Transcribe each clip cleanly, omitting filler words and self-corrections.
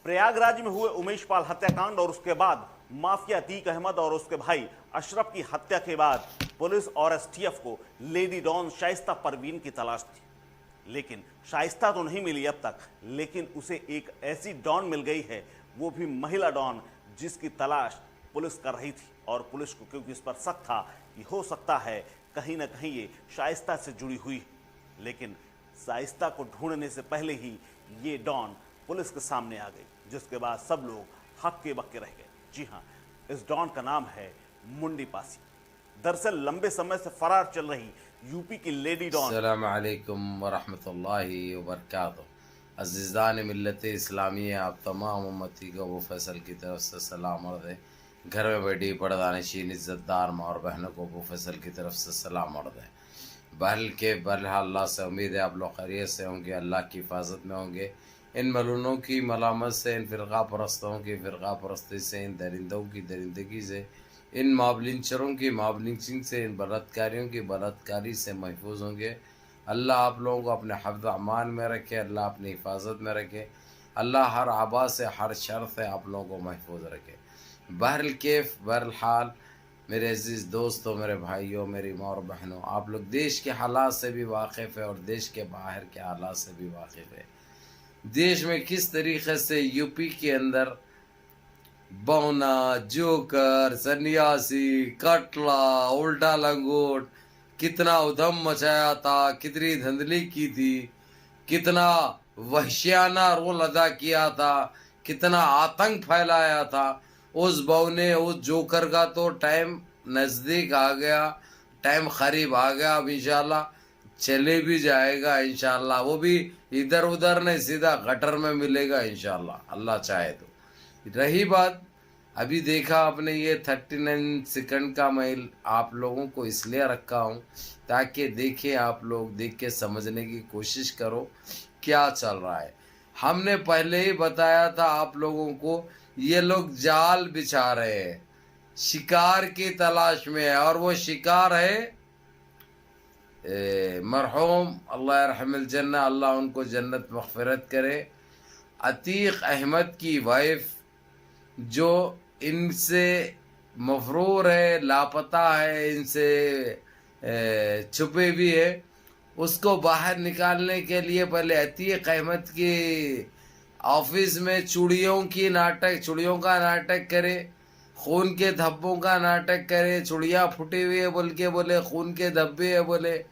प्रयागराज में हुए उमेश पाल हत्याकांड और उसके बाद माफिया अतीक अहमद और उसके भाई अशरफ की हत्या के बाद पुलिस और एसटीएफ को लेडी डॉन शाइस्ता परवीन की तलाश थी। लेकिन शाइस्ता तो नहीं मिली अब तक, लेकिन उसे एक ऐसी डॉन मिल गई है, वो भी महिला डॉन, जिसकी तलाश पुलिस कर रही थी। और पुलिस को क्योंकि इस पर शक था कि हो सकता है कहीं ना कहीं ये शाइस्ता से जुड़ी हुई है, लेकिन शाइस्ता को ढूंढने से पहले ही ये डॉन पुलिस के सामने आ गई, जिसके बाद सब लोग हक्के बक्के रह गए। जी हाँ, इस डॉन का नाम है मुंडी पासी। दरअसल लंबे समय से फरार चल रही यूपी की लेडी डॉन। अस्सलाम वालेकुम वरहमतुल्लाहि वबरकातुहू। अज़ीज़ान मिल्लत इस्लामी, आप तमाम उम्मती को अबू फैसल की तरफ से सलाम अर्ज़ है। घर में बैठी पर्दानशीन इज़्ज़तदार माँ और बहनों को अबू फैसल की तरफ से सलाम अर्ज़ है। बहरहाल अल्लाह से उम्मीद है आप लोग खैरियत से होंगे, अल्लाह की हिफाजत में होंगे। इन मलूनों की मलामत से, इन फ़िरक़ा परस्तों की फ़िरक़ा परस्ती से, इन दरिंदों की दरिंदगी से, इन माबलिंचरों की माबलिंचिंग से, इन बलात्कारियों की बलात्कारी से महफूज होंगे। अल्लाह आप लोगों को अपने हिफ्ज़ अमान में रखे, अल्लाह अपनी हिफाजत में रखे, अल्लाह हर आबा से, हर शर से आप लोगों को महफूज रखे। बहरहाल मेरे अजीज़ दोस्तों, मेरे भाइयों, मेरी माँ और बहनों, आप लोग देश के हालात से भी वाकिफ़ है और देश के बाहर के हालात से भी वाकिफ़ है। देश में किस तरीक़े से यूपी के अंदर बौना, जोकर, सन्यासी, कटला, उल्टा लंगोट, कितना उधम मचाया था, कितनी धंधली की थी, कितना वहशियाना रोल अदा किया था, कितना आतंक फैलाया था। उस बौने, उस जोकर का तो टाइम नज़दीक आ गया, टाइम करीब आ गया। अब इंशाल्लाह चले भी जाएगा इंशाल्लाह, वो भी इधर उधर नहीं, सीधा गटर में मिलेगा इंशाल्लाह, अल्लाह चाहे तो। रही बात, अभी देखा आपने ये 39 सेकंड का मैं आप लोगों को इसलिए रखा हूँ ताकि देखिए, आप लोग देख के समझने की कोशिश करो क्या चल रहा है। हमने पहले ही बताया था आप लोगों को, ये लोग जाल बिछा रहे हैं, शिकार की तलाश में है, और वो शिकार है मरहूम अल्लाह यरहमुल जन्नह, अल्लाह उनको जन्नत मग़फ़िरत करे, अतीक अहमद की वाइफ, जो इनसे मफरूर है, लापता है, इनसे छुपे भी है। उसको बाहर निकालने के लिए पहले अतीक अहमद की ऑफिस में चूड़ियों का नाटक करे, खून के धब्बों का नाटक करे, चूड़ियाँ फूटी हुई है बोल के बोले, खून के धब्बे है बोले।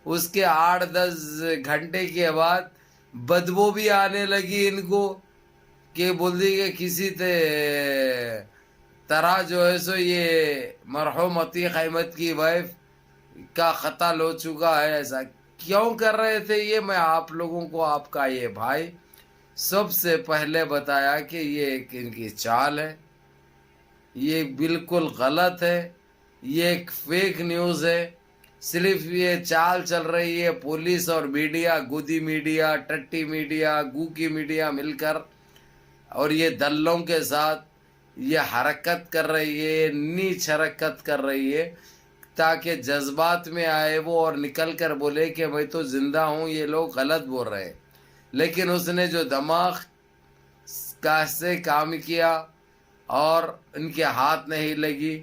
उसके 8-10 घंटे के बाद बदबू भी आने लगी इनको, कि बोल दी कि किसी तरह जो है सो ये मरहूम अतीक अहमद की वाइफ का कत्ल हो चुका है। ऐसा क्यों कर रहे थे ये, मैं आप लोगों को, आपका ये भाई सबसे पहले बताया कि ये एक इनकी चाल है, ये बिल्कुल गलत है, ये एक फेक न्यूज़ है। सिर्फ ये चाल चल रही है पुलिस और मीडिया, गुदी मीडिया, टट्टी मीडिया, गूकी मीडिया मिलकर, और ये दल्लों के साथ ये हरकत कर रही है, नीच हरकत कर रही है, ताकि जज्बात में आए वो और निकल कर बोले कि मैं तो जिंदा हूँ, ये लोग गलत बोल रहे हैं। लेकिन उसने जो दिमाग का से काम किया और इनके हाथ नहीं लगी।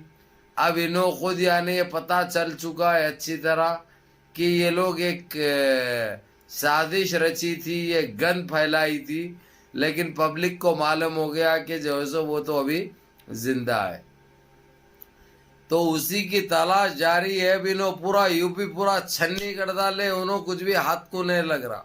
अब इन्हों खुद यानी ये पता चल चुका है अच्छी तरह कि ये लोग एक साजिश रची थी, ये गन फैलाई थी, लेकिन पब्लिक को मालूम हो गया कि जो है सो वो तो अभी जिंदा है। तो उसी की तलाश जारी है। अब इन्हों पूरा यूपी पूरा छन्नी कर डाले, उन्हों कुछ भी हाथ को नहीं लग रहा,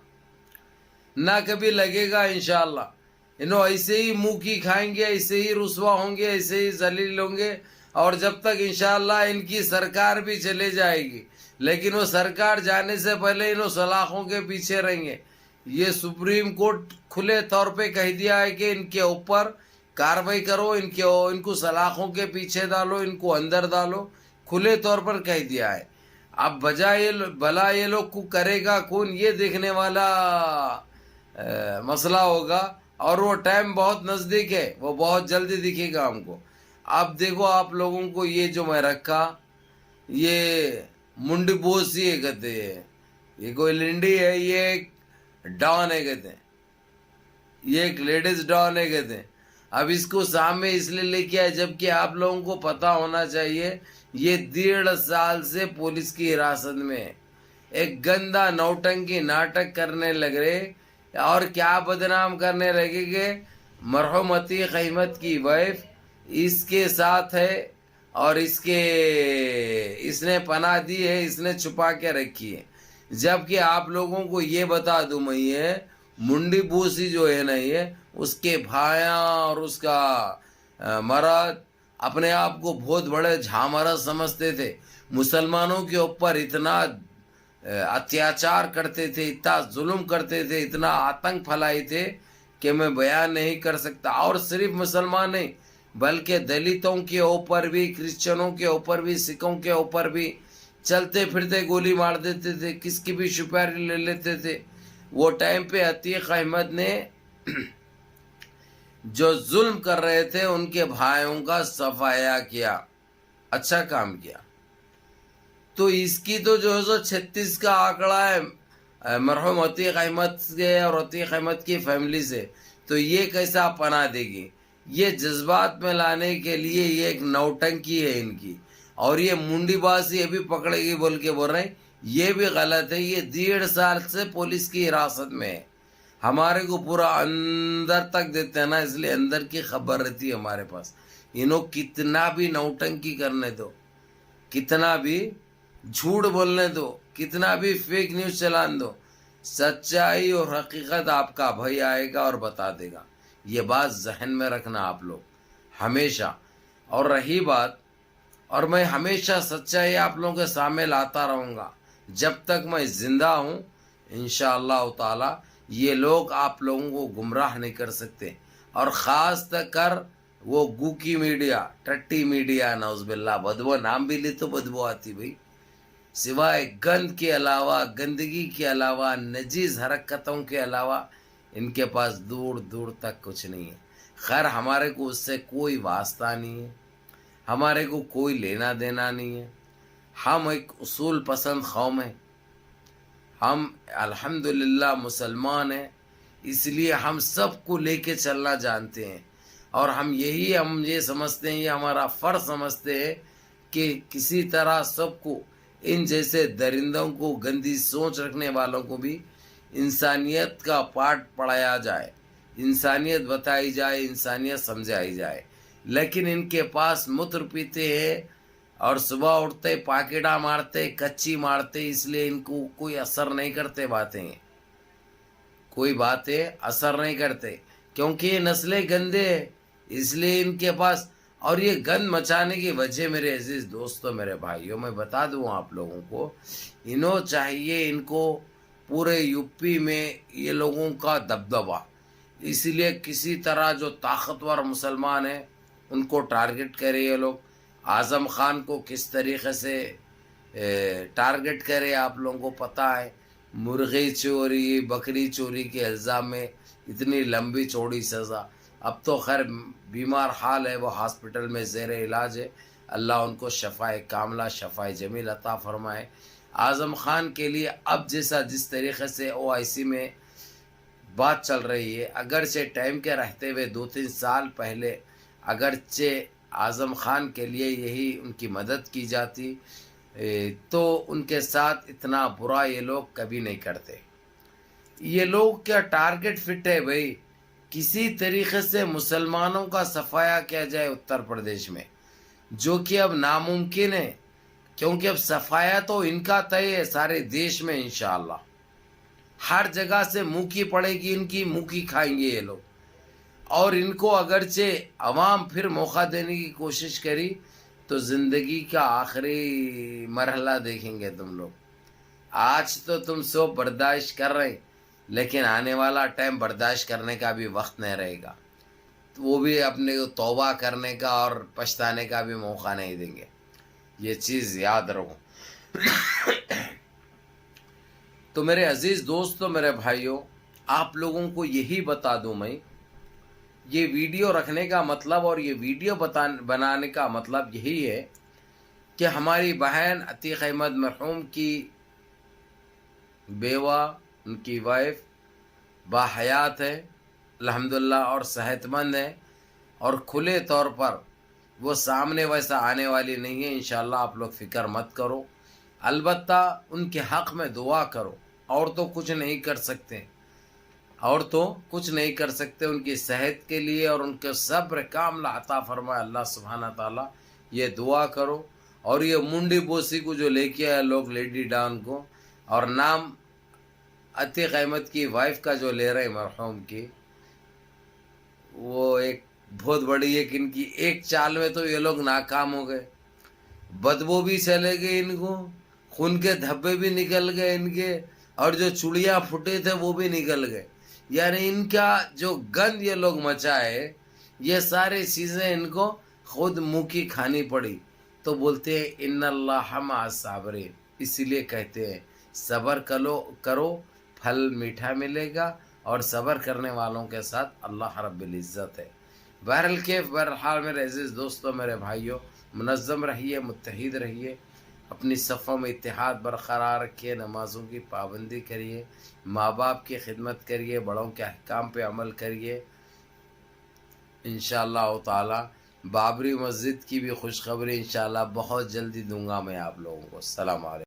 ना कभी लगेगा इंशाल्लाह। इन्हों ऐसे ही मुंह की खाएंगे, ऐसे ही रुसवा होंगे, ऐसे ही जलील होंगे, और जब तक इंशाल्लाह इनकी सरकार भी चले जाएगी, लेकिन वो सरकार जाने से पहले इन्हों सलाखों के पीछे रहेंगे। ये सुप्रीम कोर्ट खुले तौर पे कह दिया है कि इनके ऊपर कार्रवाई करो, इनको सलाखों के पीछे डालो, इनको अंदर डालो, खुले तौर पर कह दिया है। अब भला ये लोग को करेगा कौन, ये देखने वाला मसला होगा, और वो टाइम बहुत नज़दीक है, वो बहुत जल्दी दिखेगा हमको। अब देखो आप लोगों को, ये जो मैं रखा, ये मुंडी बोसी है कहते हैं, ये कोई लिंडी है, ये एक डॉन है कहते हैं। یہ ایک لیڈیز ڈان ہے کہتے ہیں. اب اس کو سامنے اس لیے لے کے آئے جبکہ آپ لوگوں کو پتا ہونا چاہیے یہ 1.5 سال سے پولیس کی حراست میں ہے. ایک گندا نوٹنکی ناٹک کرنے لگ رہے اور کیا بدنام کرنے لگے کہ مرحوم عتیق احمد کی وائف اس کے ساتھ ہے اور اس نے پناہ دی ہے, اس نے چھپا کے رکھی ہے. جبکہ آپ لوگوں کو یہ بتا دوں میں یہ منڈی بوسی جو ہے نا یہ اس کے بھائیاں اور اس کا مرد اپنے آپ کو بہت بڑے جھامرد سمجھتے تھے. مسلمانوں کے اوپر اتنا اتیاچار کرتے تھے, اتنا ظلم کرتے تھے, اتنا آتنک پھیلائے تھے کہ میں بیان نہیں کر سکتا. اور صرف مسلمان نہیں بلکہ دلتوں کے اوپر بھی, کرسچنوں کے اوپر بھی, سکھوں کے اوپر بھی چلتے پھرتے گولی مار دیتے تھے, کس کی بھی سپیری لے لیتے تھے. وہ ٹائم پہ عتیق احمد نے جو ظلم کر رہے تھے ان کے بھائیوں کا صفایا کیا, اچھا کام کیا. تو اس کی تو جو ہے 36 کا آنکڑا ہے مرحوم عتیق احمد سے اور عتیق احمد کی فیملی سے, تو یہ کیسا پناہ دے گی؟ یہ جذبات میں لانے کے لیے یہ ایک نوٹنکی ہے ان کی. اور یہ منڈی باسی یہ بھی پکڑے گی بول کے بول رہے ہیں, یہ بھی غلط ہے. یہ 1.5 سال سے پولیس کی حراست میں ہے. ہمارے کو پورا اندر تک دیتے ہیں نا, اس لیے اندر کی خبر رہتی ہے ہمارے پاس. انہوں کتنا بھی نوٹنکی کرنے دو, کتنا بھی جھوٹ بولنے دو, کتنا بھی فیک نیوز چلان دو, سچائی اور حقیقت آپ کا بھائی آئے گا اور بتا دے گا. یہ بات ذہن میں رکھنا آپ لوگ ہمیشہ. اور رہی بات, اور میں ہمیشہ سچائی آپ لوگوں کے سامنے لاتا رہوں گا جب تک میں زندہ ہوں. انشاءاللہ تعالی یہ لوگ آپ لوگوں کو گمراہ نہیں کر سکتے. اور خاص کر وہ گوکی میڈیا, ٹٹی میڈیا, نعوذ باللہ, بدبو نام بھی لی تو بدبو آتی بھائی. سوائے گند کے علاوہ, گندگی کے علاوہ, نجیز حرکتوں کے علاوہ ان کے پاس دور دور تک کچھ نہیں ہے. خیر ہمارے کو اس سے کوئی واسطہ نہیں ہے, ہمارے کو کوئی لینا دینا نہیں ہے. ہم ایک اصول پسند قوم ہیں, ہم الحمدللہ مسلمان ہیں, اس لیے ہم سب کو لے کے چلنا جانتے ہیں. اور ہم یہ سمجھتے ہیں, یہ ہمارا فرض سمجھتے ہیں کہ کسی طرح سب کو, ان جیسے درندوں کو, گندی سوچ رکھنے والوں کو بھی انسانیت کا پاٹ پڑھایا جائے, انسانیت بتائی جائے, انسانیت سمجھائی جائے. لیکن ان کے پاس متر پیتے ہیں اور صبح اٹھتے پاکیٹا مارتے, کچی مارتے, اس لیے ان کو کوئی اثر نہیں کرتے باتیں, کوئی باتیں اثر نہیں کرتے کیونکہ یہ نسلیں گندے ہیں, اس لیے ان کے پاس. اور یہ گند مچانے کی وجہ میرے عزیز دوستوں, میرے بھائیوں, میں بتا دوں آپ لوگوں کو, انہوں چاہیے ان کو پورے یو پی میں یہ لوگوں کا دبدبہ, اس لیے کسی طرح جو طاقتور مسلمان ہیں ان کو ٹارگٹ کرے یہ لوگ. اعظم خان کو کس طریقے سے ٹارگٹ کرے آپ لوگوں کو پتہ ہے. مرغی چوری, بکری چوری کے الزام میں اتنی لمبی چوڑی سزا. اب تو خیر بیمار حال ہے, وہ ہاسپٹل میں زیر علاج ہے. اللہ ان کو شفائے کاملہ, شفائے جمیل عطا فرمائے. اعظم خان کے لیے اب جس طریقے سے OIC میں بات چل رہی ہے, اگرچہ ٹائم کے رہتے ہوئے 2-3 سال پہلے اگرچہ اعظم خان کے لیے یہی ان کی مدد کی جاتی تو ان کے ساتھ اتنا برا یہ لوگ کبھی نہیں کرتے. یہ لوگ کیا ٹارگٹ فٹ ہے بھائی, کسی طریقے سے مسلمانوں کا صفایا کیا جائے اتر پردیش میں, جو کہ اب ناممکن ہے کیونکہ اب صفایا تو ان کا طے ہے سارے دیش میں انشاءاللہ. ہر جگہ سے منہ کی پڑے گی ان کی, منہ کی کھائیں گے یہ لوگ. اور ان کو اگرچہ عوام پھر موقع دینے کی کوشش کری تو زندگی کا آخری مرحلہ دیکھیں گے تم لوگ. آج تو تم سب برداشت کر رہے, لیکن آنے والا ٹائم برداشت کرنے کا بھی وقت نہیں رہے گا, وہ بھی اپنے کو توبہ کرنے کا اور پچھتانے کا بھی موقع نہیں دیں گے. یہ چیز یاد رکھو. تو میرے عزیز دوستو, میرے بھائیوں, آپ لوگوں کو یہی بتا دوں میں, یہ ویڈیو رکھنے کا مطلب اور یہ ویڈیو بنانے کا مطلب یہی ہے کہ ہماری بہن عتیق احمد مرحوم کی بیوہ, ان کی وائف باحیات ہے, अल्हम्दुलिल्लाह और सेहतमंद हैं और खुले तौर पर वो सामने वैसा आने वाली नहीं है। इंशाल्लाह आप लोग फिक्र मत करो, अलबत्ता उनके हक़ में दुआ करो। और तो कुछ नहीं कर सकते, और तो कुछ नहीं कर सकते। उनकी सेहत के लिए और उनके सब्र कामला अता फरमाए अल्लाह सुब्हाना ताला, ये दुआ करो। और ये मुंडी बोसी को जो लेके आए लोग लेडी डॉन को, और नाम अतीक अहमद की वाइफ का जो ले रहे मरहूम की, वो एक बहुत बड़ी है कि इनकी एक चाल में तो ये लोग नाकाम हो गए। बदबू भी चले गए इनको, खून के धब्बे भी निकल गए इनके, और जो चुड़िया फूटे थे वो भी निकल गए। यानी इनका जो गंद ये लोग मचाए, ये सारी चीज़ें इनको खुद मुँह की खानी पड़ी। तो बोलते हैं इन्नल्लाह मअ साबिरीन, इसीलिए कहते हैं सब्र करो फल मीठा मिलेगा, और सब्र करने वालों के साथ अल्लाह रब्बुल इज़्ज़त है। बहरहाल बहरहाल मेरे अजीज़ दोस्तों, मेरे भाइयों, मुनज़्ज़म रहिए, मुत्तहिद रहिए, अपनी सफ़ों में इत्तेहाद बरक़रार रखिए, नमाज़ों की पाबंदी करिए, माँ बाप की खिदमत करिए, बड़ों के अहकाम पे अमल करिए। इंशाअल्लाह ताला बाबरी मस्जिद की भी खुशखबरी इंशाअल्लाह बहुत जल्दी दूंगा मैं आप लोगों को। अस्सलाम वालेकुम।